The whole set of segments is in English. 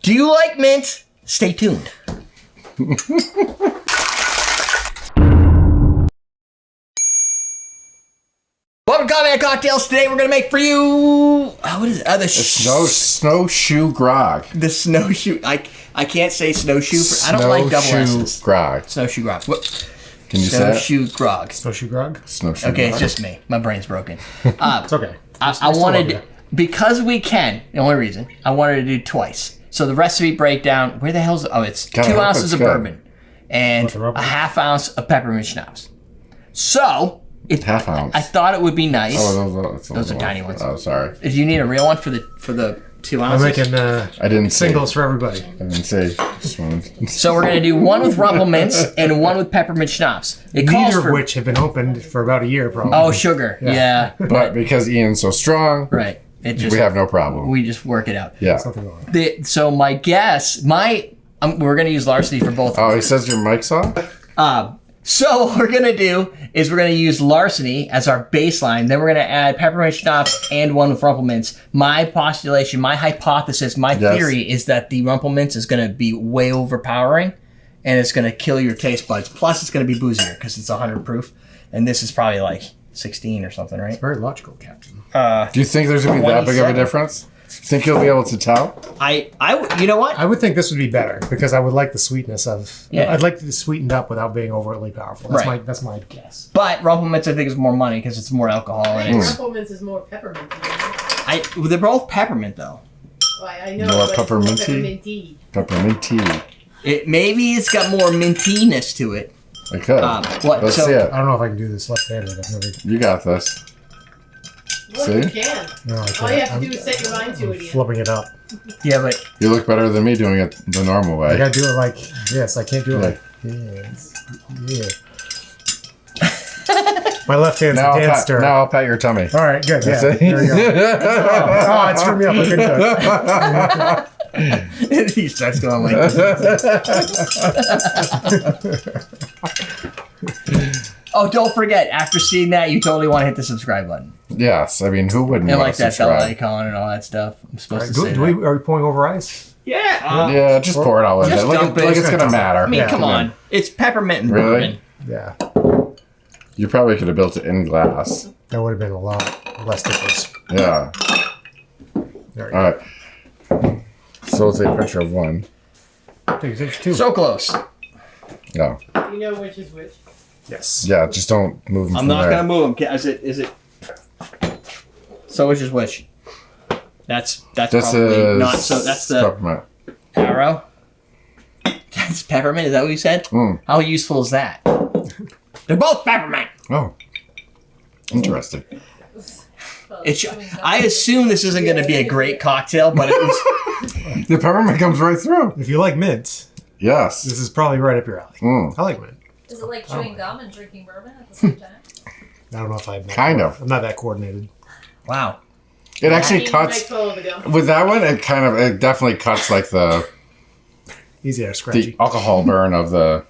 Do you like mint? Stay tuned. Welcome to Combat Cocktails. Today we're going to make for you... what is it? The Snowshoe Grog. The snowshoe... I can't say snowshoe. I don't like double S's. Grog. Snowshoe Grog. Can you say it? Snowshoe Grog. Snowshoe Grog? Snowshoe Okay, Grog. it's just me. My brain's broken. It's okay. I wanted... Because we can, the only reason, I wanted to do twice. So the recipe breakdown, where the hell's... Oh, it's 2 ounces of bourbon and a half ounce of peppermint schnapps. So... half ounce. I thought it would be nice. Oh, those are tiny ones. Oh, sorry. If you need a real one for the 2 ounces. I'm making I didn't singles for everybody. I didn't say smooth. So we're gonna do one with Rumple Minze and one with Peppermint Schnapps. Neither of which have been opened for about a year, probably. Oh, sugar. Yeah. But because Ian's so strong, Right. We have no problem. We just work it out. Yeah. Something wrong. So my guess, we're gonna use larceny for both. Oh, he says your mic's off? So what we're going to do is we're going to use larceny as our baseline. Then we're going to add peppermint schnapps and one with Rumple Minze. My postulation, my hypothesis, my theory is that the Rumple Minze is going to be way overpowering and it's going to kill your taste buds. Plus it's going to be boozier because it's 100 proof. And this is probably like 16 or something, right? It's very logical, Captain. Do you think there's going to be that big of a difference? Think you'll be able to tell? You know what? I would think this would be better because I would like the sweetness of... Yeah. I'd like to be sweetened up without being overtly powerful. That's my guess. But Rumple Minze, I think, is more money because it's more alcohol. And Rumple Minze is more peppermint. They're both peppermint, though. Well, I know, More but pepperminty? Pepperminty. Maybe it's got more mintiness to it. It could. Let's see it. I don't know if I can do this left-handed. You got this. Look, See? you can. No, I can't. All you have to do is set your mind to it, Ian. Flipping it up. Yeah, but... You look better than me doing it the normal way. I gotta do it like this. I can't do it like this. Yeah. My left hand's a dance stir. Now I'll pat your tummy. All right, good. Yeah, See? there we go. Oh, it screwed me up. I couldn't do it. He starts going like this. Oh, don't forget, after seeing that, you totally want to hit the subscribe button. Yes, I mean, who wouldn't And want like to that bell subscribe? icon and all that stuff. I'm supposed to say Are we pouring over ice? Yeah. Yeah, just pour it all in there. Just Like dump it. it's going to matter. I mean, come on. It's peppermint and bourbon. Yeah. You probably could have built it in glass. That would have been a lot less difference. Yeah. There All right. So let's take a picture of one. Take two. So close. Yeah. You know which is which. Yes. Yeah, just don't move them I'm from not there. going to move them. Is it? So which is which? That's This probably is not so. That's the peppermint. arrow. That's peppermint. Is that what you said? Mm. How useful is that? They're both peppermint. Oh. Interesting. I assume this isn't going to be a great cocktail, but it was. The peppermint comes right through. If you like mint, Yes. this is probably right up your alley. Mm. I like mint. Is it like chewing gum and drinking bourbon at the same time? I don't know if I'm Kind of. I'm not that coordinated. Wow. It actually You cuts. might follow the gum. With that one, it definitely cuts like the Easy or scratchy. the alcohol burn of the.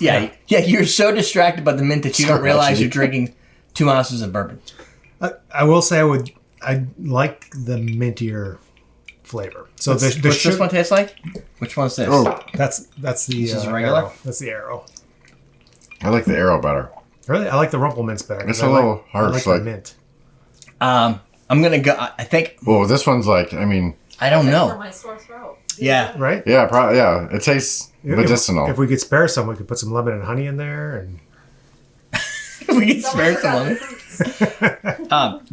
Yeah. You're so distracted by the mint that you don't realize you're drinking 2 ounces of bourbon. I will say I like the mintier flavor. So What's this one taste like? Which one's this? Oh, That's the This is regular? arrow. That's the arrow. I like the arrow better. Really, I like the Rumple Minze better. It's I a little like, harsh, I like like- the mint. I'm gonna go. I think Whoa, this one's like. I mean, I don't For know. my sore throat. Yeah. Right? yeah, probably. Yeah, it tastes medicinal. If we could spare some, we could put some lemon and honey in there. And We can spare some of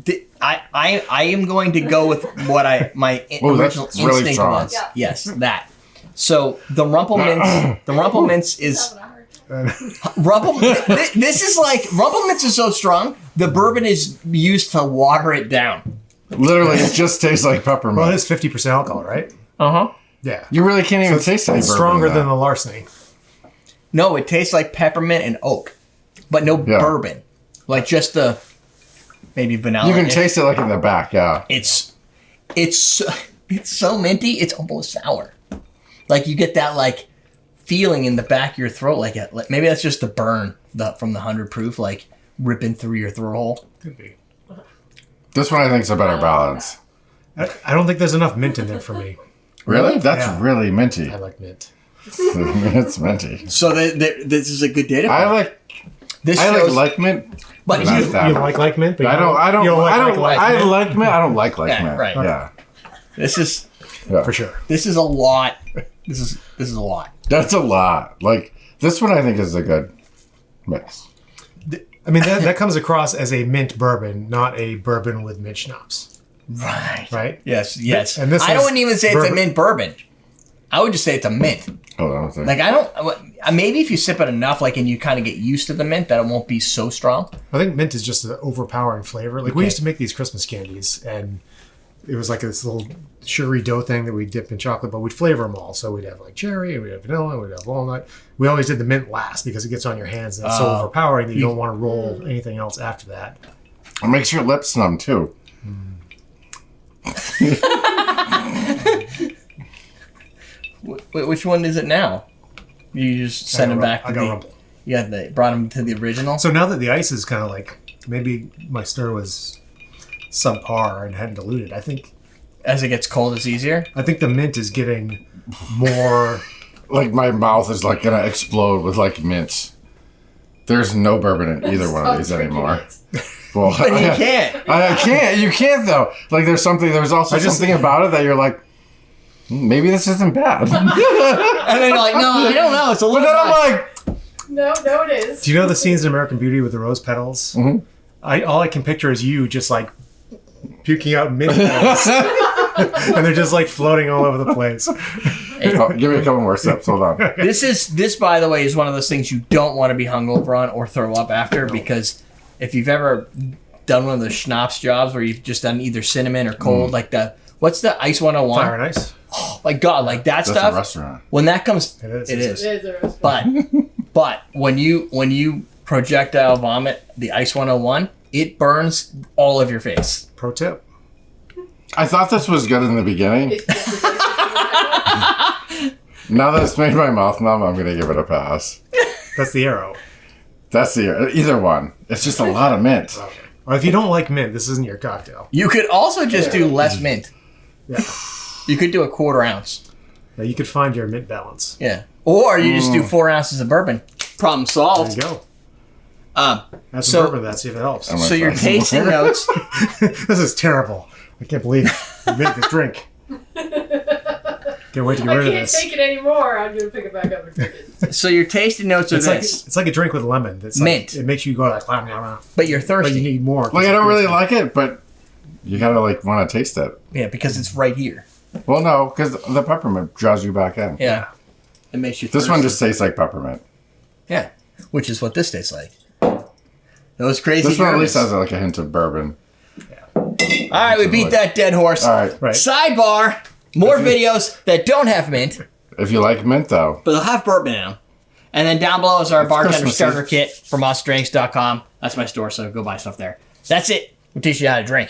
it. I am going to go with what my Ooh, that's original really instinct strong. was. Yeah. Yes, that. So the Rumple Minze is This is like Rumple Minze is so strong. The bourbon is used to water it down. Literally, it just tastes like peppermint. well, it is 50% alcohol, right? Yeah. You really can't even taste any It's bourbon stronger in than that. the larceny. No, it tastes like peppermint and oak, but no bourbon. Like just the maybe vanilla. You can taste it like in the back. Yeah. It's so minty. It's almost sour. Like you get that like feeling in the back of your throat, like maybe that's just the burn from the 100 proof, like ripping through your throat hole. Could be. This one I think is a better balance. I don't think there's enough mint in there for me. Really? That's Yeah. really minty. I like mint. It's minty. So this is a good data point. I like mint. but not you, that You much. like mint, but I you don't. I don't. you I don't. like I mint? like mint. I don't like Yeah, mint. right. Yeah. this is For sure. this is a lot. This is a lot. That's a lot. Like this one, I think is a good mix. I mean, that comes across as a mint bourbon, not a bourbon with mint schnapps. Right. Right? Yes. And this I is wouldn't even say it's bourbon. a mint bourbon. I would just say it's a mint. Hold on a second. Like I don't. Maybe if you sip it enough, like, and you kind of get used to the mint, that it won't be so strong. I think mint is just an overpowering flavor. Like we used to make these Christmas candies, and it was like this little sugary dough thing that we dip in chocolate, but we'd flavor them all. So we'd have like cherry, and we'd have vanilla, and we'd have walnut. We always did the mint last because it gets on your hands and it's so overpowering that you don't want to roll anything else after that. It makes your lips numb too. Which one is it now? You just send them back to I got the. Rumple. Yeah, brought them to the original. So now that the ice is kind of like, maybe my stir was subpar and hadn't diluted, I think As it gets cold, it's easier. the mint is getting more. Like my mouth is like gonna explode with like mints. There's no bourbon in either one of these anymore. Well, But you can't. I can't. You can't though. Like there's something. There's also something about it that you're like, maybe this isn't bad. And then you're like, no, I don't know. It's a But little. then I'm like, No, it is. Do you know the scenes in American Beauty with the rose petals? Mhm. All I can picture is you just like puking out mint petals, and they're just like floating all over the place. oh, give me a couple more sips. Hold on. This, by the way, is one of those things you don't want to be hungover on or throw up after, because if you've ever done one of those schnapps jobs where you've just done either cinnamon or cold, like what's the Ice 101? Fire and ice. Like God, like that That's stuff. a restaurant. When that comes, It is. it is. It is a restaurant. But when you projectile vomit the Ice 101, it burns all of your face. Pro tip. I thought this was good in the beginning. It's just a Now that it's made my mouth numb, I'm gonna give it a pass. That's the arrow. That's either one. It's just a lot of mint. Okay. Or if you don't like mint, this isn't your cocktail. You could also just do less mint. Yeah. You could do a 1/4 ounce. Now you could find your mint balance. Yeah. Or you just do 4 ounces of bourbon. Problem There solved. you go. Um, Add some So- bourbon to that, see if it helps. I'm so your try some more. tasting notes. This is terrible. I can't believe you made this drink. Can't wait to get I rid of can't this. take it anymore. I'm gonna pick it back up and drink it. So your tasting notes are It's this, like a drink with lemon. It's Mint. Like, it makes you go like, blah, blah, blah. but you're But thirsty. you need more. Like I don't really like it, but you gotta like want to taste it. Yeah, because it's right here. Well, no, because the peppermint draws you back in. Yeah. It makes you This thirsty. one just tastes like peppermint. Yeah. Which is what this tastes like. Those crazy This one at bourbons. least has like a hint of bourbon. All right, we beat that dead horse. All right. Right. Sidebar, more videos that don't have mint, If you like mint, though, but they'll have bourbon in them. And then down below is our bartender Christmassy. starter kit from usdrinks.com. That's my store, so go buy stuff there. That's it. We'll teach you how to drink.